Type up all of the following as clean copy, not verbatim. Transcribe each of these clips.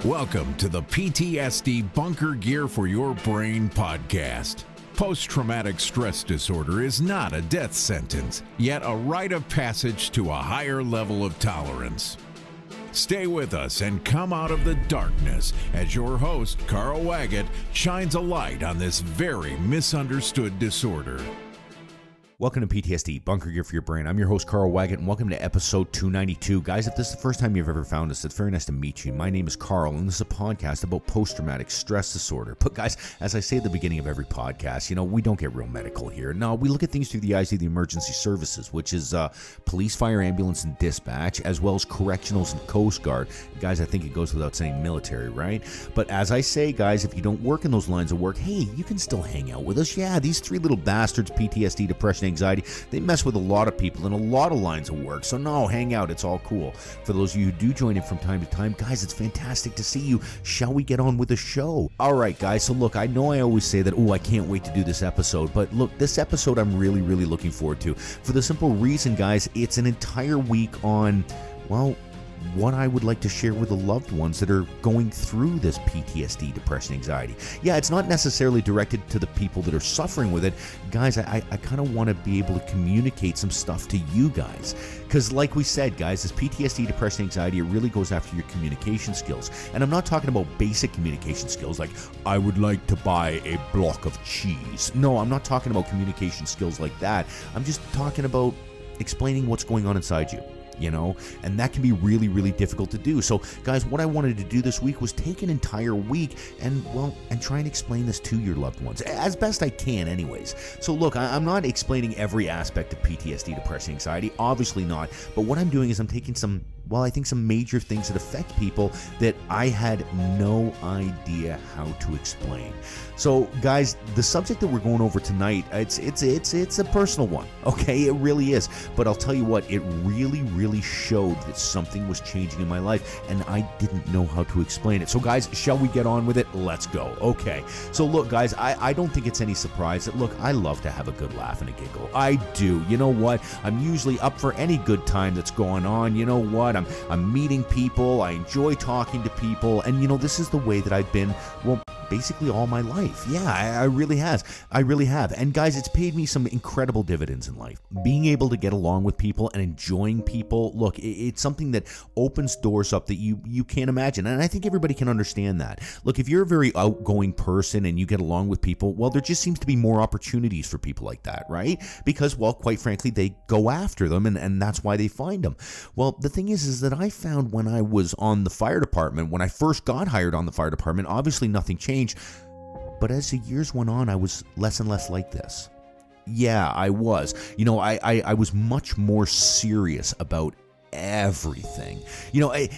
Welcome to the PTSD Bunker Gear for Your Brain podcast. Post-traumatic stress disorder is not a death sentence, yet a rite of passage to a higher level of tolerance. Stay with us and come out of the darkness as your host, Carl Waggett, shines a light on this very misunderstood disorder. Welcome to PTSD, Bunker Gear for Your Brain. I'm your host, Carl Waggett, and welcome to episode 292. Guys, if this is the first time you've ever found us, it's very nice to meet you. My name is Carl, and this is a podcast about post-traumatic stress disorder. But guys, as I say at the beginning of every podcast, we don't get real medical here. No, we look at things through the eyes of the emergency services, which is police, fire, ambulance, and dispatch, as well as correctionals and Coast Guard. Guys, I think it goes without saying military, right? But as I say, guys, if you don't work in those lines of work, hey, you can still hang out with us. Yeah, these three little bastards, PTSD, depression, anxiety, they mess with a lot of people in a lot of lines of work. So no, hang out. It's all cool. For those of you who do join in from time to time, guys, it's fantastic to see you. Shall we get on with the show? All right, guys. So look, I know I always say that, I can't wait to do this episode. But look, this episode I'm really, really looking forward to. For the simple reason, guys, it's an entire week on, what I would like to share with the loved ones that are going through this PTSD, depression, anxiety. Yeah, it's not necessarily directed to the people that are suffering with it. Guys, I kind of want to be able to communicate some stuff to you guys. Because like we said, guys, this PTSD, depression, anxiety, it really goes after your communication skills. And I'm not talking about basic communication skills like, I would like to buy a block of cheese. No, I'm not talking about communication skills like that. I'm just talking about explaining what's going on inside you. And that can be really, really difficult to do. So, guys, what I wanted to do this week was take an entire week and try and explain this to your loved ones as best I can anyways. So, look, I'm not explaining every aspect of PTSD, depression, anxiety, obviously not. But what I'm doing is I'm taking some major things that affect people that I had no idea how to explain. So, guys, the subject that we're going over tonight, it's a personal one, okay? It really is. But I'll tell you what, it really, really showed that something was changing in my life, and I didn't know how to explain it. So, guys, shall we get on with it? Let's go. Okay. So, look, guys, I don't think it's any surprise that, look, I love to have a good laugh and a giggle. I do. You know what? I'm usually up for any good time that's going on. You know what? I'm meeting people. I enjoy talking to people. And, this is the way that I've been, basically all my life. Yeah, I really have. And guys, it's paid me some incredible dividends in life. Being able to get along with people and enjoying people, look, it's something that opens doors up that you can't imagine. And I think everybody can understand that. Look, if you're a very outgoing person and you get along with people, there just seems to be more opportunities for people like that, right? Because, quite frankly, they go after them and that's why they find them. Well, the thing is that I found when I was on the fire department, when I first got hired on the fire department, obviously nothing changed. But as the years went on, I was less and less like this. Yeah, I was. I was much more serious about everything.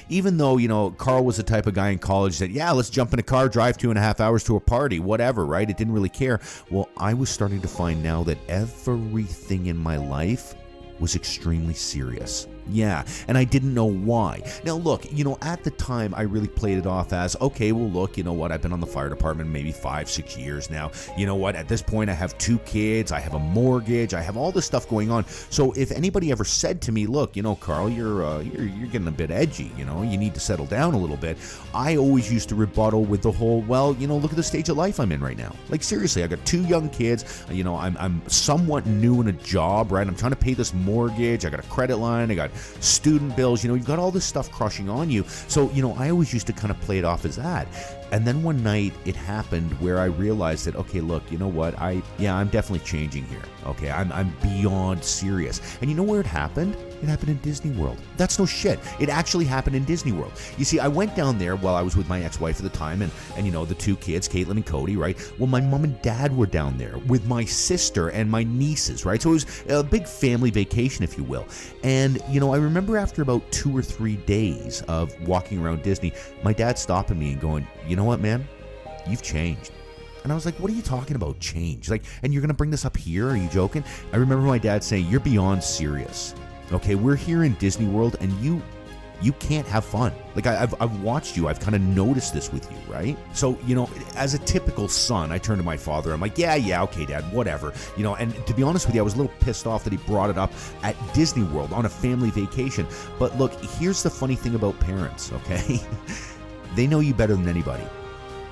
Even though, Carl was the type of guy in college that, let's jump in a car, drive 2.5 hours to a party, whatever, right? It didn't really care. Well, I was starting to find now that everything in my life was extremely serious. Yeah, and I didn't know why. Now, look, at the time, I really played it off as, okay, well, look, you know what? I've been on the fire department maybe 5-6 years now. You know what? At this point, I have 2 kids. I have a mortgage. I have all this stuff going on. So if anybody ever said to me, look, Carl, you're getting a bit edgy. You need to settle down a little bit. I always used to rebuttal with the whole, look at the stage of life I'm in right now. Like, seriously, I got 2 young kids. I'm somewhat new in a job, right? I'm trying to pay this mortgage. I got a credit line. I got student bills, you've got all this stuff crushing on you. So, I always used to kind of play it off as that. And then one night it happened where I realized that, okay, look, you know what? I'm definitely changing here. Okay, I'm beyond serious. And you know where it happened? It happened in Disney World. That's no shit. It actually happened in Disney World. You see, I went down there while I was with my ex-wife at the time and the 2 kids, Caitlin and Cody, right? Well, my mom and dad were down there with my sister and my nieces, right? So it was a big family vacation, if you will. And, I remember after about 2 or 3 days of walking around Disney, my dad stopping me and going, you know what, man? You've changed. And I was like, what are you talking about, change? Like, and you're going to bring this up here? Are you joking? I remember my dad saying, you're beyond serious. Okay, we're here in Disney World and you can't have fun. Like, I've watched you. I've kind of noticed this with you, right? So, as a typical son, I turned to my father. I'm like, yeah, okay, Dad, whatever. And to be honest with you, I was a little pissed off that he brought it up at Disney World on a family vacation. But look, here's the funny thing about parents, okay? They know you better than anybody.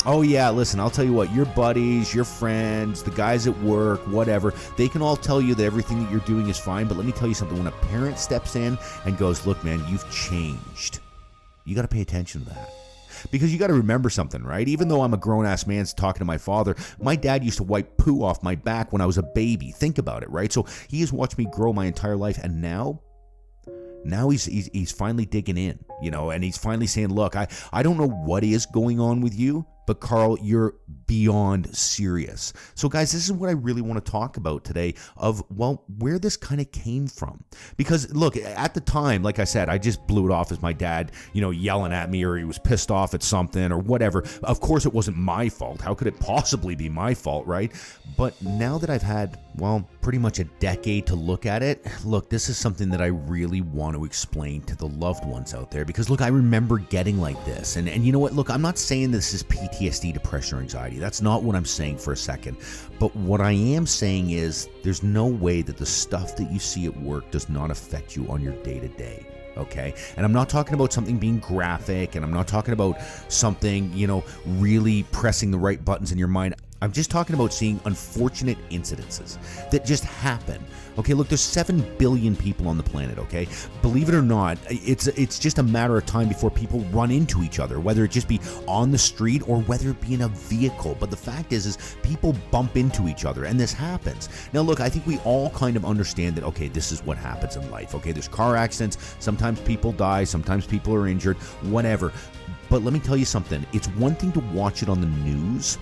Oh yeah, listen, I'll tell you what, your buddies, your friends, the guys at work, whatever, they can all tell you that everything that you're doing is fine, but let me tell you something, when a parent steps in and goes, look man, you've changed, you got to pay attention to that. Because you got to remember something, right? Even though I'm a grown-ass man talking to my father, my dad used to wipe poo off my back when I was a baby. Think about it, right? So he has watched me grow my entire life, and now he's finally digging in, and he's finally saying, look, I don't know what is going on with you, but Carl, you're beyond serious. So guys, this is what I really want to talk about today of, well, where this kind of came from. Because look, at the time, like I said, I just blew it off as my dad, yelling at me, or he was pissed off at something or whatever. Of course, it wasn't my fault. How could it possibly be my fault, right? But now that I've had, well, pretty much a decade to look at it, look, this is something that I really want to explain to the loved ones out there. Because look, I remember getting like this. And you know what? Look, I'm not saying this is PTSD, depression, or anxiety. That's not what I'm saying for a second. But what I am saying is there's no way that the stuff that you see at work does not affect you on your day-to-day. Okay? And I'm not talking about something being graphic, and I'm not talking about something, really pressing the right buttons in your mind. I'm just talking about seeing unfortunate incidences that just happen. Okay, look, there's 7 billion people on the planet, okay? Believe it or not, it's just a matter of time before people run into each other, whether it just be on the street or whether it be in a vehicle. But the fact is people bump into each other, and this happens. Now, look, I think we all kind of understand that, okay, this is what happens in life, okay? There's car accidents, sometimes people die, sometimes people are injured, whatever. But let me tell you something. It's one thing to watch it on the news.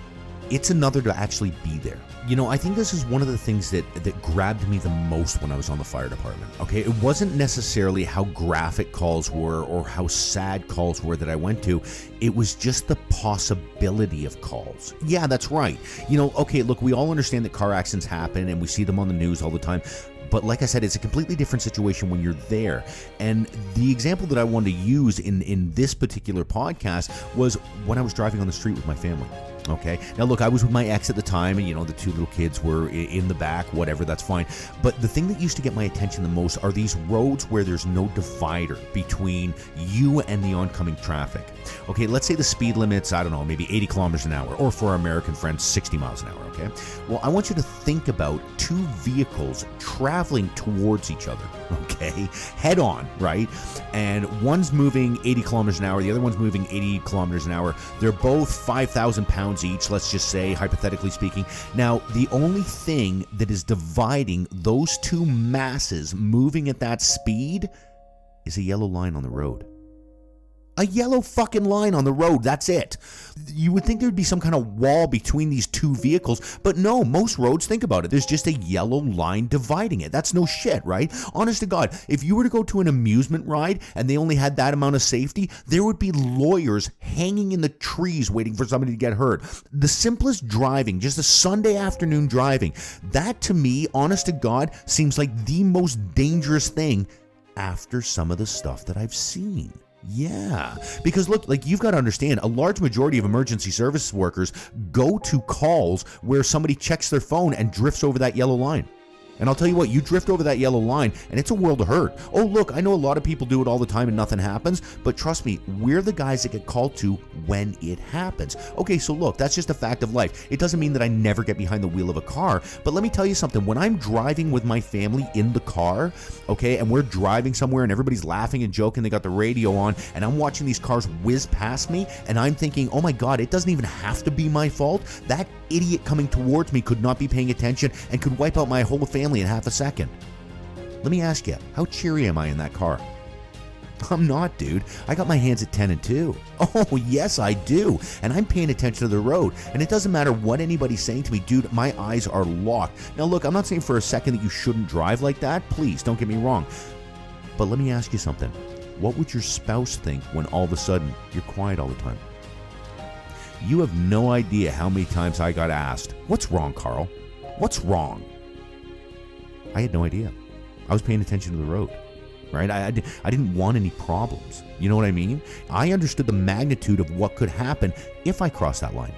It's another to actually be there. I think this is one of the things that grabbed me the most when I was on the fire department. Okay, it wasn't necessarily how graphic calls were or how sad calls were that I went to. It was just the possibility of calls. Yeah, that's right. Okay, look, we all understand that car accidents happen and we see them on the news all the time. But like I said, it's a completely different situation when you're there. And the example that I wanted to use in this particular podcast was when I was driving on the street with my family. Okay. Now, look, I was with my ex at the time, and, the 2 little kids were in the back, whatever, that's fine. But the thing that used to get my attention the most are these roads where there's no divider between you and the oncoming traffic. Okay, let's say the speed limit's, I don't know, maybe 80 kilometers an hour, or for our American friends, 60 miles an hour, okay? Well, I want you to think about 2 vehicles traveling towards each other, okay? Head on, right? And one's moving 80 kilometers an hour, the other one's moving 80 kilometers an hour. They're both 5,000 pounds each, let's just say, hypothetically speaking. Now, the only thing that is dividing those 2 masses moving at that speed is a yellow line on the road. A yellow fucking line on the road, that's it. You would think there would be some kind of wall between these 2 vehicles, but no, most roads, think about it, there's just a yellow line dividing it. That's no shit, right? Honest to God, if you were to go to an amusement ride and they only had that amount of safety, there would be lawyers hanging in the trees waiting for somebody to get hurt. The simplest driving, just a Sunday afternoon driving, that to me, honest to God, seems like the most dangerous thing after some of the stuff that I've seen. Yeah, because look, like, you've got to understand, a large majority of emergency service workers go to calls where somebody checks their phone and drifts over that yellow line. And I'll tell you what, you drift over that yellow line and it's a world of hurt. Oh, look, I know a lot of people do it all the time and nothing happens, but trust me, we're the guys that get called to when it happens. Okay, so look, that's just a fact of life. It doesn't mean that I never get behind the wheel of a car, but let me tell you something. When I'm driving with my family in the car, okay, and we're driving somewhere and everybody's laughing and joking, they got the radio on, and I'm watching these cars whiz past me, and I'm thinking, oh my God, it doesn't even have to be my fault. That idiot coming towards me could not be paying attention and could wipe out my whole family in half a second. Let me ask you, how cheery am I in that car? I'm not, dude. I got my hands at 10 and 2. Oh, yes, I do. And I'm paying attention to the road. And it doesn't matter what anybody's saying to me, dude, my eyes are locked. Now, look, I'm not saying for a second that you shouldn't drive like that. Please, don't get me wrong. But let me ask you something. What would your spouse think when all of a sudden you're quiet all the time? You have no idea how many times I got asked, "What's wrong, Carl? What's wrong?" I had no idea. I was paying attention to the road, right? I didn't want any problems. You know what I mean? I understood the magnitude of what could happen if I crossed that line.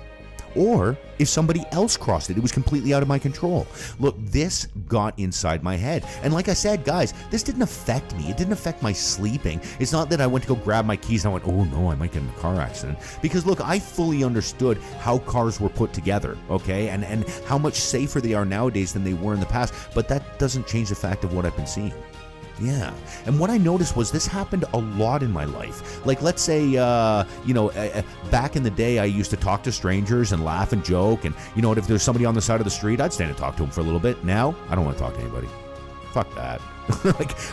Or if somebody else crossed it, it was completely out of my control. Look, this got inside my head. And like I said, guys, this didn't affect me. It didn't affect my sleeping. It's not that I went to go grab my keys and I went, oh no, I might get in a car accident. Because look, I fully understood how cars were put together, okay? And how much safer they are nowadays than they were in the past. But that doesn't change the fact of what I've been seeing. Yeah. And what I noticed was this happened a lot in my life. Like, let's say, back in the day, I used to talk to strangers and laugh and joke. And, if there's somebody on the side of the street, I'd stand and talk to them for a little bit. Now, I don't want to talk to anybody. Fuck that.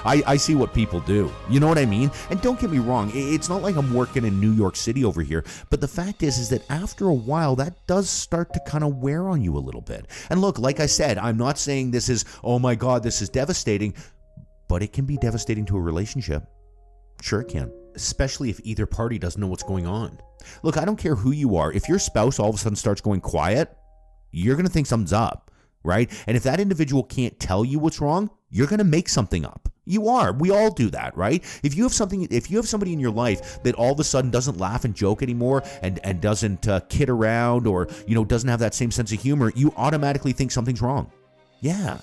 I see what people do. You know what I mean? And don't get me wrong, it's not like I'm working in New York City over here, but the fact is that after a while, that does start to kind of wear on you a little bit. And look, like I said, I'm not saying this is, oh my God, this is devastating, but it can be devastating to a relationship. Sure it can. Especially if either party doesn't know what's going on. Look, I don't care who you are. If your spouse all of a sudden starts going quiet, you're going to think something's up, right? And if that individual can't tell you what's wrong, you're going to make something up. You are. We all do that, right? If you have somebody in your life that all of a sudden doesn't laugh and joke anymore and doesn't kid around or, doesn't have that same sense of humor, you automatically think something's wrong. Yeah.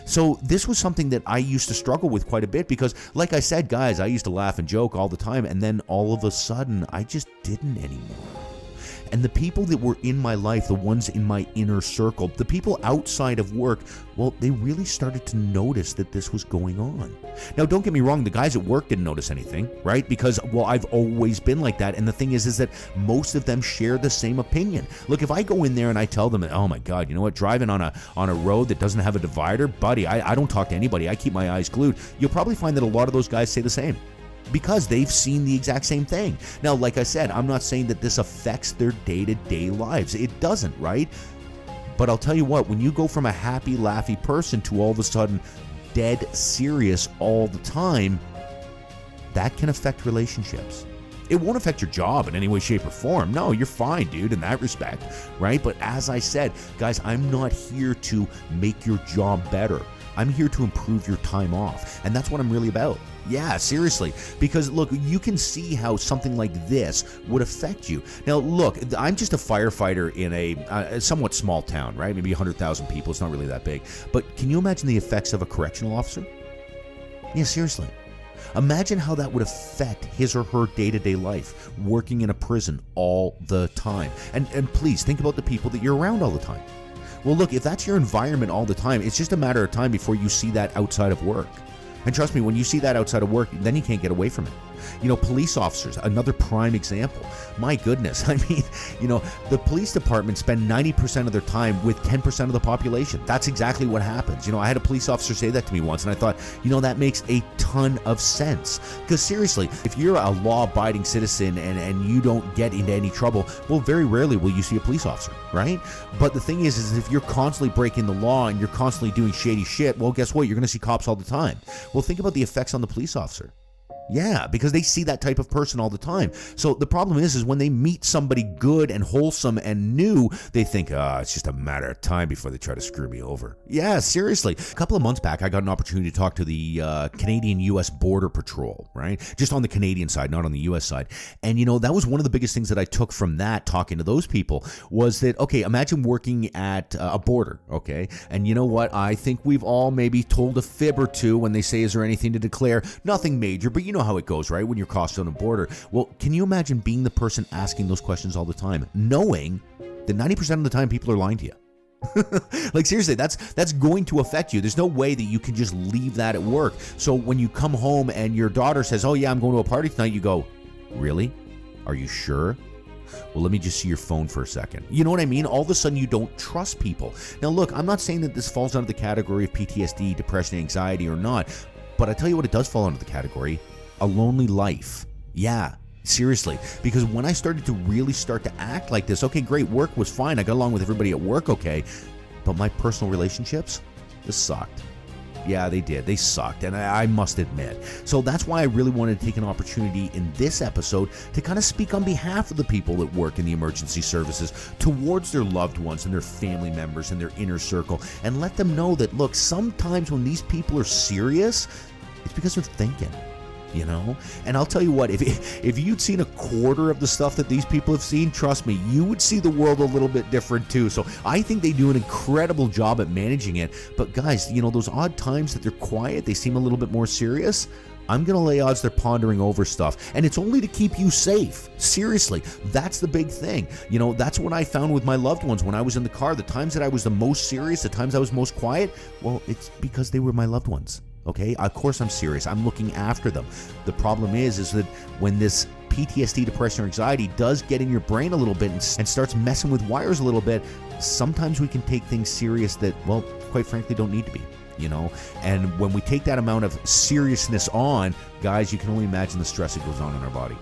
So this was something that I used to struggle with quite a bit because, like I said, guys, I used to laugh and joke all the time, and then all of a sudden, I just didn't anymore. And the people that were in my life, the ones in my inner circle, the people outside of work, well, they really started to notice that this was going on. Now, don't get me wrong, the guys at work didn't notice anything, right? Because, well, I've always been like that. And the thing is that most of them share the same opinion. Look, if I go in there and I tell them that, oh my God, you know what, driving on a road that doesn't have a divider, buddy, I don't talk to anybody. I keep my eyes glued. You'll probably find that a lot of those guys say the same, because they've seen the exact same thing. Now, like I said, I'm not saying that this affects their day-to-day lives. It doesn't, right? But I'll tell you what, when you go from a happy, laughy person to all of a sudden dead serious all the time, that can affect relationships. It won't affect your job in any way, shape, or form. No, you're fine, dude, in that respect, right? But as I said, guys, I'm not here to make your job better. I'm here to improve your time off, and that's what I'm really about. Yeah, seriously, because look, you can see how something like this would affect you. Now, look, I'm just a firefighter in a somewhat small town, right? Maybe 100,000 people. It's not really that big. But can you imagine the effects of a correctional officer? Yeah, seriously. Imagine how that would affect his or her day-to-day life, working in a prison all the time. And please, think about the people that you're around all the time. Well, look, if that's your environment all the time, it's just a matter of time before you see that outside of work. And trust me, when you see that outside of work, then you can't get away from it. Police officers, another prime example. My goodness, I mean, the police department spend 90% of their time with 10% of the population. That's exactly what happens. I had a police officer say that to me once, and I thought, that makes a ton of sense. Because seriously, if you're a law-abiding citizen and you don't get into any trouble, well, very rarely will you see a police officer, right? But the thing is if you're constantly breaking the law and you're constantly doing shady shit, well, guess what? You're going to see cops all the time. Well, think about the effects on the police officer. Yeah, because they see that type of person all the time. So the problem is when they meet somebody good and wholesome and new, they think, it's just a matter of time before they try to screw me over. Yeah, seriously. A couple of months back, I got an opportunity to talk to the Canadian-U.S. Border Patrol, right? Just on the Canadian side, not on the U.S. side. And, that was one of the biggest things that I took from that, talking to those people, was that, okay, imagine working at a border, okay? And you know what? I think we've all maybe told a fib or two when they say, is there anything to declare? Nothing major, but you know how it goes, right? When you're crossing a border. Well, can you imagine being the person asking those questions all the time, knowing that 90% of the time people are lying to you? Like, seriously, that's going to affect you. There's no way that you can just leave that at work. So when you come home and your daughter says, oh yeah, I'm going to a party tonight, you go, really? Are you sure? Well, let me just see your phone for a second. You know what I mean? All of a sudden, you don't trust people. Now, look, I'm not saying that this falls under the category of PTSD, depression, anxiety, or not, but I tell you what, it does fall under the category: a lonely life. Yeah, seriously. Because when I started to really start to act like this, okay, great, work was fine. I got along with everybody at work, okay. But my personal relationships, this sucked. Yeah, they did. They sucked, and I must admit. So that's why I really wanted to take an opportunity in this episode to kind of speak on behalf of the people that work in the emergency services towards their loved ones and their family members and their inner circle, and let them know that, look, sometimes when these people are serious, it's because they're thinking. you know? And I'll tell you what, if you'd seen a quarter of the stuff that these people have seen, trust me, you would see the world a little bit different too. So I think they do an incredible job at managing it. But guys, you know, those odd times that they're quiet, they seem a little bit more serious, I'm going to lay odds they're pondering over stuff. And it's only to keep you safe. Seriously, that's the big thing. You know, that's what I found with my loved ones when I was in the car. The times that I was the most serious, the times I was most quiet, well, it's because they were my loved ones. Okay, of course I'm serious. I'm looking after them. The problem is that when this PTSD, depression, or anxiety does get in your brain a little bit and starts messing with wires a little bit, sometimes we can take things serious that, well, quite frankly, don't need to be, you know? And when we take that amount of seriousness on, guys, you can only imagine the stress that goes on in our body.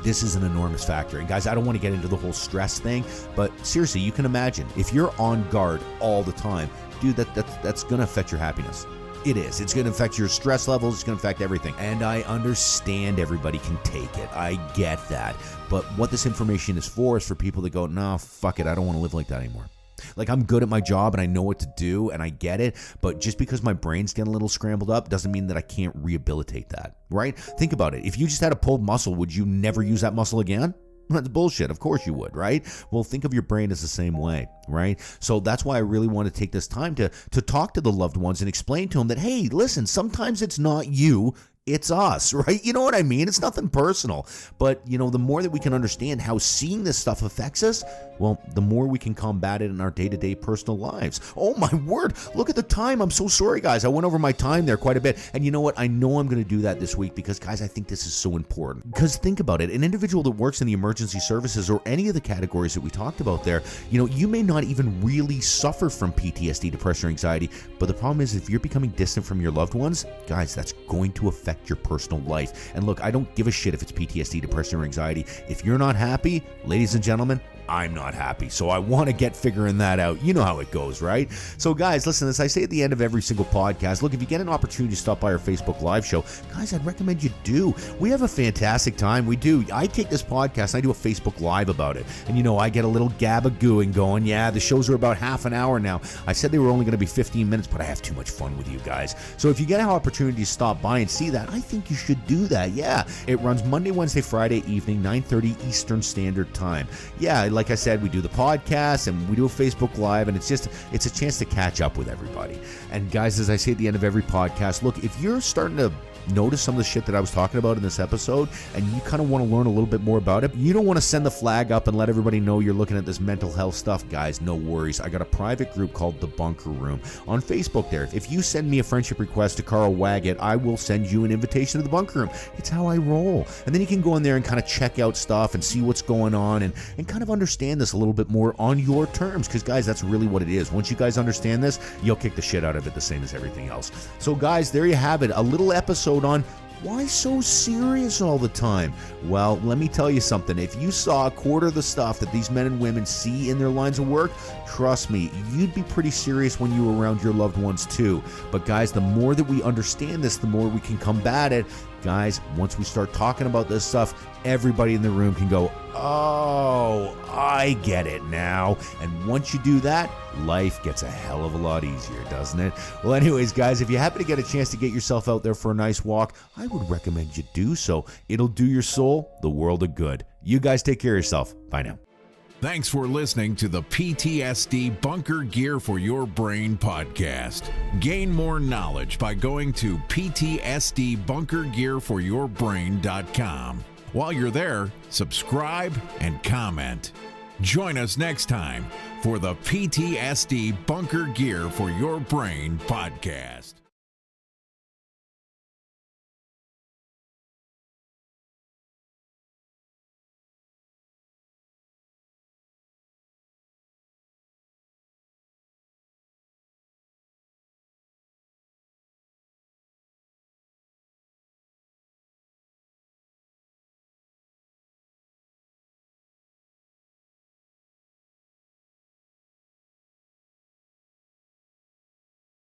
This is an enormous factor. And guys, I don't want to get into the whole stress thing, but seriously, you can imagine if you're on guard all the time, dude, that's going to affect your happiness. It is. It's going to affect your stress levels. It's going to affect everything. And I understand everybody can take it. I get that. But what this information is for people that go, no, fuck it. I don't want to live like that anymore. Like, I'm good at my job and I know what to do and I get it. But just because my brain's getting a little scrambled up doesn't mean that I can't rehabilitate that, right? Think about it. If you just had a pulled muscle, would you never use that muscle again? That's bullshit. Of course you would, right? Well, think of your brain as the same way, right? So that's why I really want to take this time to talk to the loved ones and explain to them that, hey, listen, sometimes it's not you, it's us, right? You know what I mean? It's nothing personal. But, you know, the more that we can understand how seeing this stuff affects us, well, the more we can combat it in our day-to-day personal lives. Oh, my word. Look at the time. I'm so sorry, guys. I went over my time there quite a bit. And you know what? I know I'm going to do that this week because, guys, I think this is so important. Because think about it. An individual that works in the emergency services or any of the categories that we talked about there, you know, you may not even really suffer from PTSD, depression, or anxiety. But the problem is if you're becoming distant from your loved ones, guys, that's going to affect your personal life. And look, I don't give a shit if it's PTSD, depression, or anxiety. If you're not happy, ladies and gentlemen, I'm not happy. So I want to get figuring that out. You know how it goes, right? So guys, listen, as I say at the end of every single podcast, look, if you get an opportunity to stop by our Facebook Live show, guys, I'd recommend you do. We have a fantastic time. We do. I take this podcast and I do a Facebook Live about it. And you know, I get a little gabagooing going. Yeah, the shows are about half an hour now. I said they were only going to be 15 minutes, but I have too much fun with you guys. So if you get an opportunity to stop by and see that, I think you should do that. Yeah, it runs Monday, Wednesday, Friday evening, 9:30 Eastern Standard Time. Yeah, like I said, we do the podcast and we do a Facebook Live, and it's a chance to catch up with everybody. And guys, as I say at the end of every podcast, look, if you're starting to notice some of the shit that I was talking about in this episode and you kind of want to learn a little bit more about it, you don't want to send the flag up and let everybody know you're looking at this mental health stuff, guys, no worries. I got a private group called The Bunker Room on Facebook there. If you send me a friendship request to Carl Waggett, I will send you an invitation to The Bunker Room. It's how I roll. And then you can go in there and kind of check out stuff and see what's going on and kind of understand this a little bit more on your terms, because guys, that's really what it is. Once you guys understand this, you'll kick the shit out of it the same as everything else. So guys, there you have it, a little episode on why so serious all the time? Well, let me tell you something. If you saw a quarter of the stuff that these men and women see in their lines of work, trust me, you'd be pretty serious when you were around your loved ones too. But guys, the more that we understand this, the more we can combat it. Guys, once we start talking about this stuff, everybody in the room can go, oh, I get it now. And once you do that, life gets a hell of a lot easier, doesn't it? Well, anyways, guys, if you happen to get a chance to get yourself out there for a nice walk, I would recommend you do so. It'll do your soul the world of good. You guys take care of yourself. Bye now. Thanks for listening to the PTSD Bunker Gear for Your Brain podcast. Gain more knowledge by going to ptsdbunkergearforyourbrain.com. While you're there, subscribe and comment. Join us next time for the PTSD Bunker Gear for Your Brain podcast.